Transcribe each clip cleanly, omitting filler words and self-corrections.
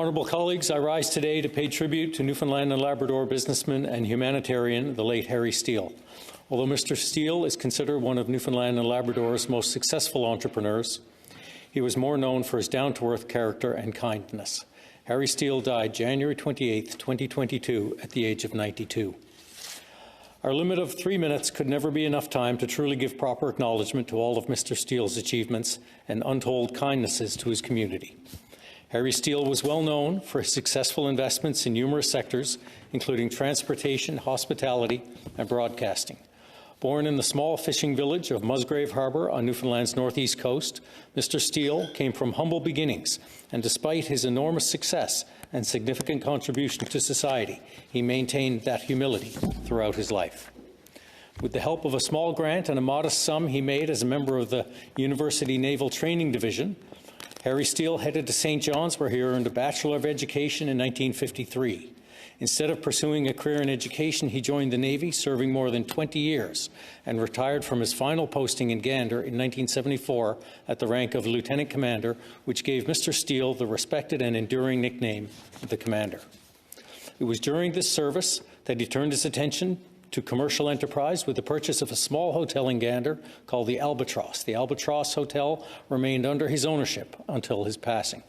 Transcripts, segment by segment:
Honourable colleagues, I rise today to pay tribute to Newfoundland and Labrador businessman and humanitarian, the late Harry Steele. Although Mr. Steele is considered one of Newfoundland and Labrador's most successful entrepreneurs, he was more known for his down-to-earth character and kindness. Harry Steele died January 28, 2022, at the age of 92. Our limit of 3 minutes could never be enough time to truly give proper acknowledgement to all of Mr. Steele's achievements and untold kindnesses to his community. Harry Steele was well known for his successful investments in numerous sectors, including transportation, hospitality, and broadcasting. Born in the small fishing village of Musgrave Harbour on Newfoundland's northeast coast, Mr. Steele came from humble beginnings, and despite his enormous success and significant contribution to society, he maintained that humility throughout his life. With the help of a small grant and a modest sum he made as a member of the University Naval Training Division, Harry Steele headed to St. John's, where he earned a Bachelor of Education in 1953. Instead of pursuing a career in education, he joined the Navy, serving more than 20 years, and retired from his final posting in Gander in 1974 at the rank of Lieutenant Commander, which gave Mr. Steele the respected and enduring nickname of the Commander. It was during this service that he turned his attention to commercial enterprise with the purchase of a small hotel in Gander called the Albatross. The Albatross Hotel remained under his ownership until his passing.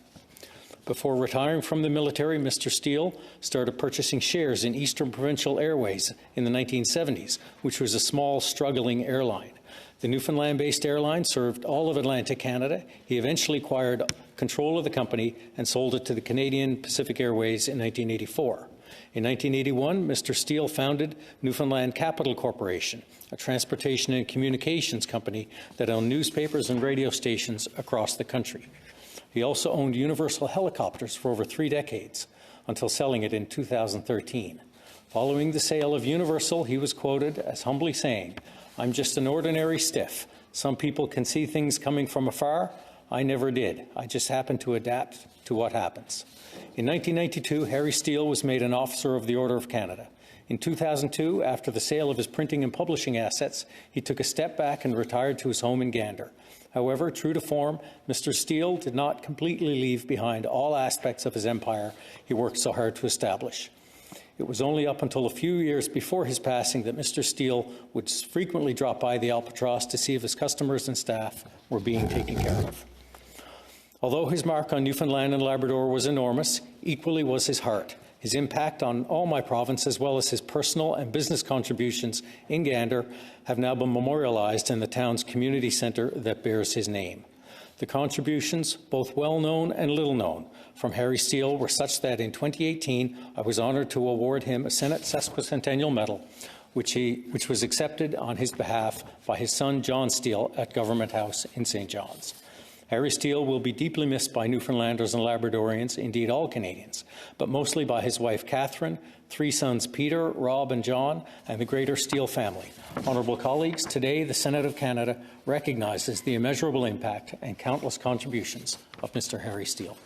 Before retiring from the military, Mr. Steele started purchasing shares in Eastern Provincial Airways in the 1970s, which was a small, struggling airline. The Newfoundland-based airline served all of Atlantic Canada. He eventually acquired control of the company and sold it to the Canadian Pacific Airways in 1984. In 1981, Mr. Steele founded Newfoundland Capital Corporation, a transportation and communications company that owned newspapers and radio stations across the country. He also owned Universal Helicopters for over 3 decades, until selling it in 2013. Following the sale of Universal, he was quoted as humbly saying, "I'm just an ordinary stiff. Some people can see things coming from afar. I never did. I just happen to adapt to what happens." In 1992, Harry Steele was made an Officer of the Order of Canada. In 2002, after the sale of his printing and publishing assets, he took a step back and retired to his home in Gander. However, true to form, Mr. Steele did not completely leave behind all aspects of his empire he worked so hard to establish. It was only up until a few years before his passing that Mr. Steele would frequently drop by the Albatross to see if his customers and staff were being taken care of. Although his mark on Newfoundland and Labrador was enormous, equally was his heart. His impact on all my province, as well as his personal and business contributions in Gander, have now been memorialized in the town's community centre that bears his name. The contributions, both well-known and little-known, from Harry Steele were such that in 2018 I was honoured to award him a Senate Sesquicentennial Medal, which was accepted on his behalf by his son John Steele at Government House in St. John's. Harry Steele will be deeply missed by Newfoundlanders and Labradorians, indeed all Canadians, but mostly by his wife Catherine, 3 sons Peter, Rob and John, and the greater Steele family. Honourable colleagues, today the Senate of Canada recognizes the immeasurable impact and countless contributions of Mr. Harry Steele.